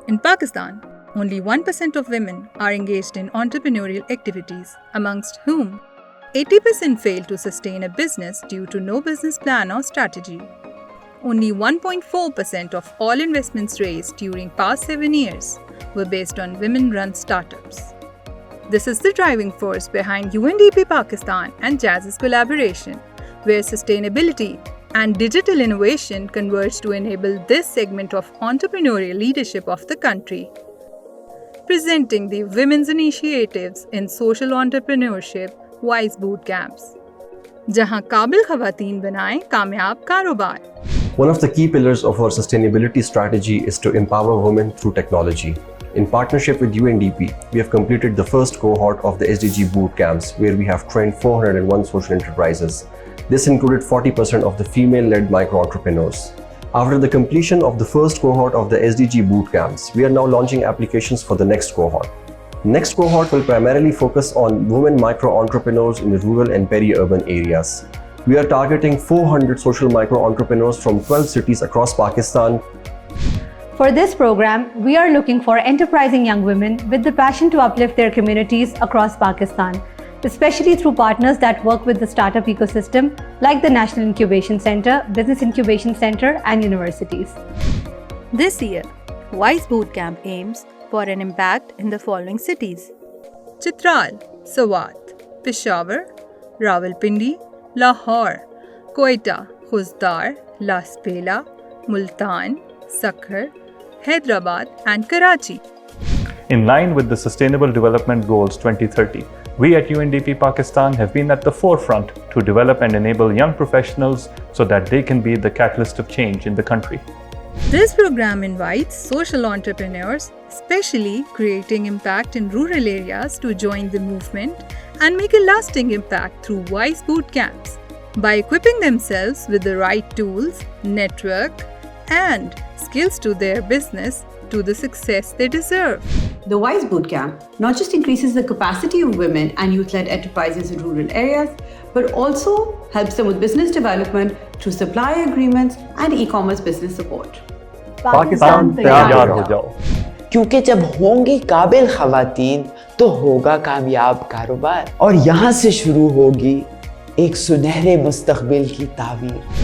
In Pakistan, only 1% of women are engaged in entrepreneurial activities, amongst whom 80% fail to sustain a business due to no business plan or strategy. Only 1.4% of all investments raised during past 7 years were based on women-run startups. This is the driving force behind UNDP Pakistan and Jazz's collaboration, where sustainability and digital innovation converge to enable this segment of entrepreneurial leadership of the country. Presenting the Women's Initiatives in Social Entrepreneurship WISE Boot Camps, जहां काबिल खवातीन बनाएं कामयाब कारोबार. One of the key pillars of our sustainability strategy is to empower women through technology. In partnership with UNDP, we have completed the first cohort of the SDG boot camps, where we have trained 401 social enterprises. This included 40% of the female-led micro-entrepreneurs. After the completion of the first cohort of the SDG boot camps, we are now launching applications for the next cohort. Next cohort will primarily focus on women micro-entrepreneurs in rural and peri-urban areas. We are targeting 400 social micro-entrepreneurs from 12 cities across Pakistan. For this program, we are looking for enterprising young women with the passion to uplift their communities across Pakistan, especially through partners that work with the startup ecosystem like the National Incubation Center, Business Incubation Center, and universities. This year, WISE Bootcamp aims for an impact in the following cities: Chitral, Swat, Peshawar, Rawalpindi, Lahore, Quetta, Khuzdar, Las Bela, Multan, Sakhar, Hyderabad, and Karachi. In line with the Sustainable Development Goals 2030, we at UNDP Pakistan have been at the forefront to develop and enable young professionals so that they can be the catalyst of change in the country. This program invites social entrepreneurs, especially creating impact in rural areas, to join the movement and make a lasting impact through WISE boot camps by equipping themselves with the right tools, network, and skills to their business to the success they deserve. The WISE Bootcamp not just increases the capacity of women and youth-led enterprises in rural areas, but also helps them with business development through supply agreements and e-commerce business support. Pakistan तैयार हो जाओ, क्योंकि जब होंगी काबिल खवातीन तो होगा कामयाब कारोबार, और यहाँ से शुरू होगी एक सुनहरे मुस्तकबिल की ताबीर.